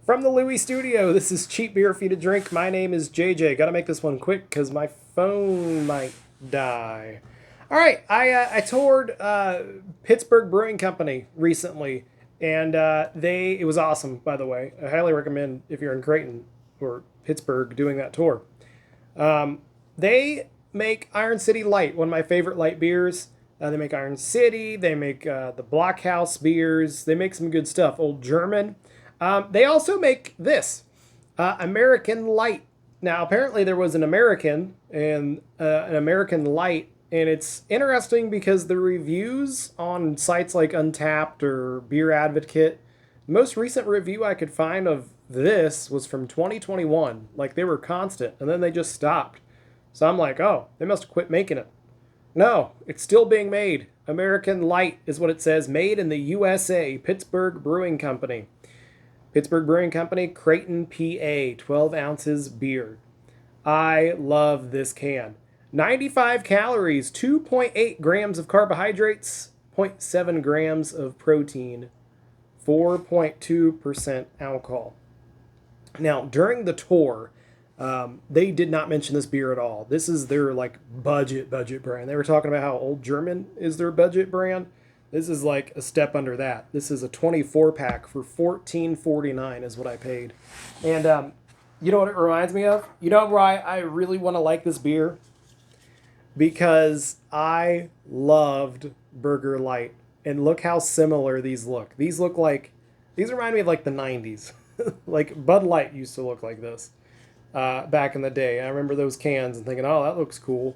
From the Louis Studio, this is Cheap Beer for You to Drink. My name is JJ. Gotta make this one quick because my phone might die. All right, I toured Pittsburgh Brewing Company recently, and it was awesome. By the way, I highly recommend if you're in Creighton or Pittsburgh doing that tour. They make Iron City Light, one of my favorite light beers. They make Iron City. They make the Blockhouse beers. They make some good stuff. Old German. They also make this American Light. Now, apparently, there was an American and an American Light, and it's interesting because the reviews on sites like Untapped or Beer Advocate, the most recent review I could find of this was from 2021. Like, they were constant, and then they just stopped. So I'm like, oh, they must have quit making it. No, it's still being made. American Light is what it says. Made in the USA, Pittsburgh Brewing Company. Pittsburgh Brewing Company, Creighton, PA, 12 ounces beer. I love this can. 95 calories, 2.8 grams of carbohydrates, zero point 0.7 grams of protein, 4.2% alcohol. Now, during the tour, they did not mention this beer at all. This is their like budget brand. They were talking about how Old German is their budget brand. This is like a step under that. This is a 24 pack for $14.49 is what I paid. And you know what it reminds me of? You know why I really want to like this beer? Because I loved Burger Light. And look how similar these look. These remind me of like the 90s. Like Bud Light used to look like this back in the day. I remember those cans and thinking, oh, that looks cool.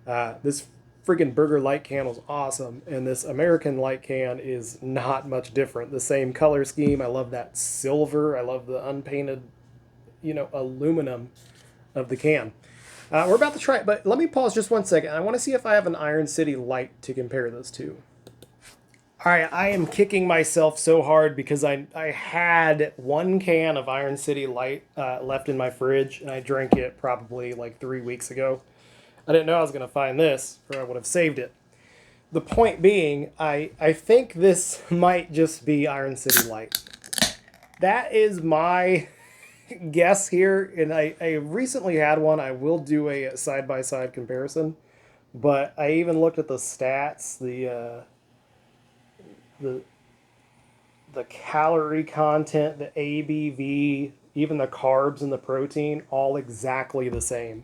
This freaking Burger Light can was awesome, and this American Light can is not much different. The same color scheme. I love that silver. I love the unpainted, aluminum of the can. We're about to try it, but let me pause just 1 second. I want to see if I have an Iron City Light to compare this to. All right, I am kicking myself so hard because I had one can of Iron City Light left in my fridge, and I drank it probably like 3 weeks ago. I didn't know I was going to find this, or I would have saved it. The point being, I think this might just be Iron City Light. That is my guess here, and I recently had one. I will do a side-by-side comparison, but I even looked at the stats, the calorie content, the ABV, even the carbs and the protein, all exactly the same.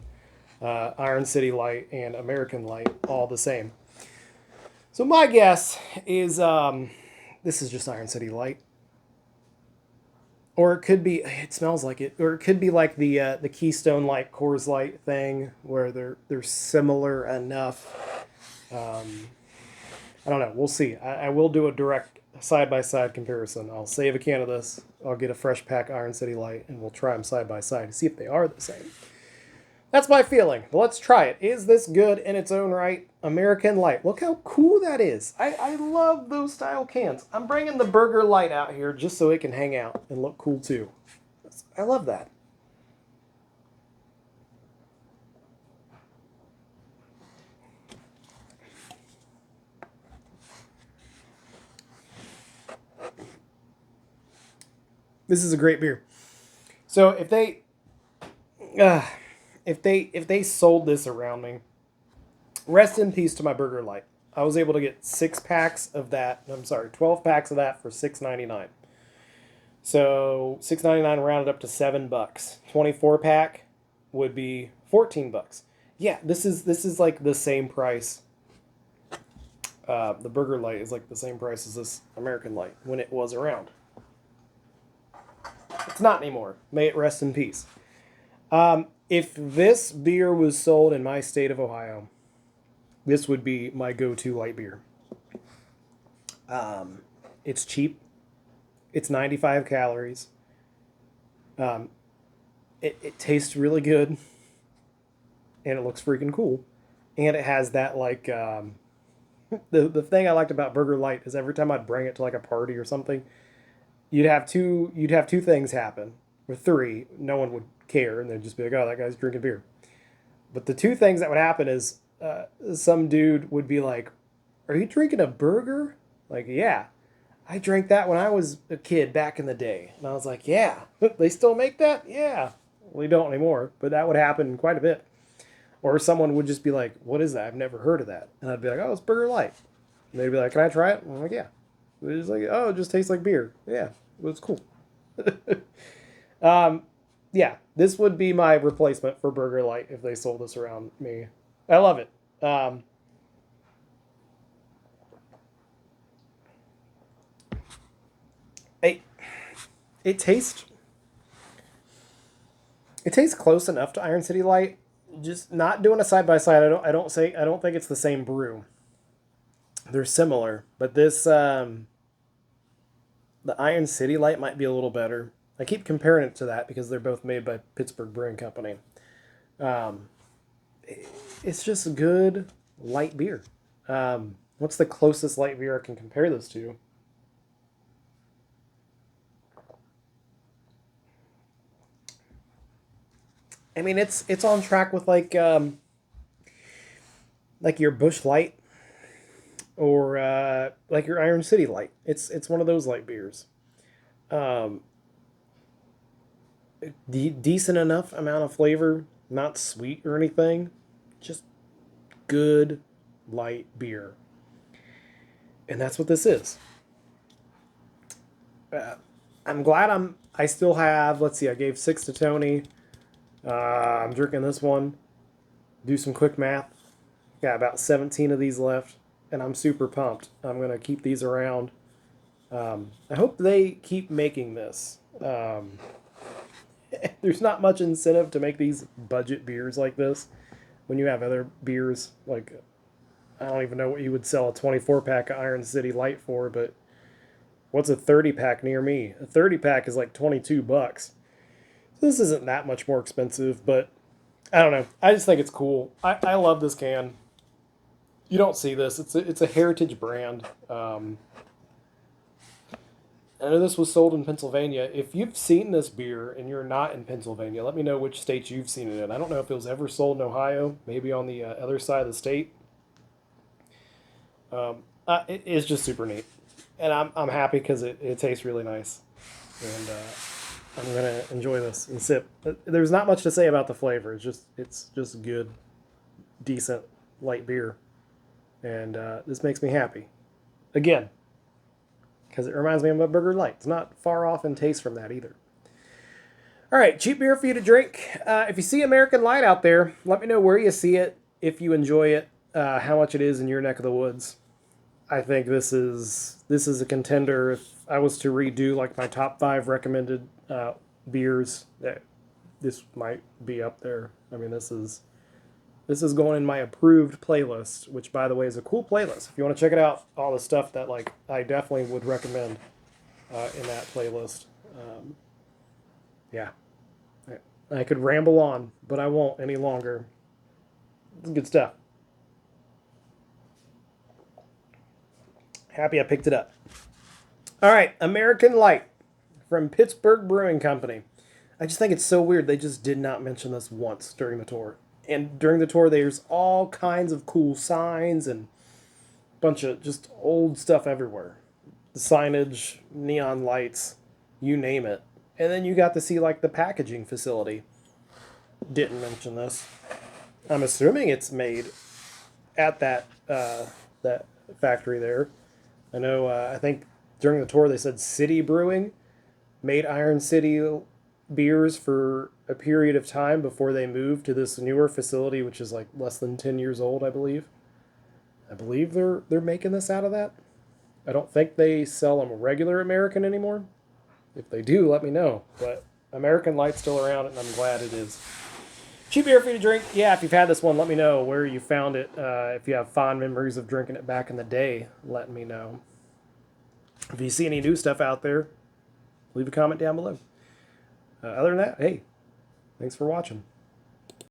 Iron City Light and American Light, all the same. So my guess is this is just Iron City Light. Or it could be, it smells like it, or it could be like the Keystone Light, Coors Light thing, where they're similar enough. I don't know. We'll see. I will do a direct side-by-side comparison. I'll save a can of this. I'll get a fresh pack Iron City Light, and we'll try them side-by-side to see if they are the same. That's my feeling. But let's try it. Is this good in its own right? American Light. Look how cool that is. I love those style cans. I'm bringing the Burger Light out here just so it can hang out and look cool too. I love that. This is a great beer. So if they sold this around me, rest in peace to my Burger Light. I was able to get 12 packs of that for $6.99. So $6.99 rounded up to $7. 24 pack would be $14. Yeah, this is like the same price. The Burger Light is like the same price as this American Light when it was around. It's not anymore. May it rest in peace. If this beer was sold in my state of Ohio, this would be my go-to light beer. It's cheap. It's 95 calories. It tastes really good. And it looks freaking cool. And it has that like... the thing I liked about Burger Light is every time I'd bring it to like a party or something, you'd have two things happen. Or three. No one would care, and they'd just be like, oh, that guy's drinking beer. But the two things that would happen is some dude would be like, are you drinking a burger? Like, yeah. I drank that when I was a kid back in the day. And I was like, yeah, they still make that? Yeah. We don't anymore, but that would happen quite a bit. Or someone would just be like, what is that? I've never heard of that. And I'd be like, oh, it's Burger Light. And they'd be like, can I try it? And I'm like, yeah. They're just like, oh, it just tastes like beer. Yeah, it was cool. um, yeah, this would be my replacement for Burger Light if they sold this around me. I love it. It, it tastes it tastes close enough to Iron City Light. Just not doing a side by side. I don't think it's the same brew. They're similar, but this the Iron City Light might be a little better. I keep comparing it to that because they're both made by Pittsburgh Brewing Company. Um, it's just good light beer. What's the closest light beer I can compare this to? I mean, it's on track with like your Bush Light or like your Iron City Light. It's one of those light beers. Um, Decent enough amount of flavor, not sweet or anything, just good light beer, and that's what this is. Uh, I'm glad I still have. Let's see, I gave six to Tony. I'm drinking this one. Do some quick math. Got about 17 of these left, and I'm super pumped. I'm gonna keep these around. I hope they keep making this. There's not much incentive to make these budget beers like this when you have other beers like I don't even know what you would sell a 24 pack of Iron City Light for, but what's a 30 pack near me? A 30 pack is like $22. So this isn't that much more expensive, but I don't know. I just think it's cool. I love this can. You don't see this. It's a heritage brand. I know this was sold in Pennsylvania. If you've seen this beer and you're not in Pennsylvania, let me know which states you've seen it in. I don't know if it was ever sold in Ohio, maybe on the other side of the state. It's just super neat, and I'm happy because it tastes really nice, and I'm gonna enjoy this and sip. There's not much to say about the flavor. It's just good, decent light beer, and this makes me happy. Again, because it reminds me of a Burger Light. It's not far off in taste from that either. All right, cheap beer for you to drink. If you see American Light out there, let me know where you see it, if you enjoy it, how much it is in your neck of the woods. I think this is a contender. If I was to redo like my top five recommended beers, that this might be up there. I mean, this is going in my approved playlist, which by the way is a cool playlist. If you want to check it out, all the stuff that like I definitely would recommend in that playlist. Yeah, I could ramble on, but I won't any longer. It's good stuff. Happy I picked it up. All right, American Light from Pittsburgh Brewing Company. I just think it's so weird they just did not mention this once during the tour. And during the tour, there's all kinds of cool signs and a bunch of just old stuff everywhere. The signage, neon lights, you name it. And then you got to see like the packaging facility. Didn't mention this. I'm assuming it's made at that factory there. I know. I think during the tour they said City Brewing made Iron City beers for a period of time before they moved to this newer facility, which is like less than 10 years old, I believe. I believe they're making this out of that. I don't think they sell them regular American anymore. If they do, let me know. But American Light's still around, and I'm glad it is. Cheap beer for you to drink. Yeah, if you've had this one, let me know where you found it. If you have fond memories of drinking it back in the day, let me know. If you see any new stuff out there, leave a comment down below. Other than that, hey, thanks for watching.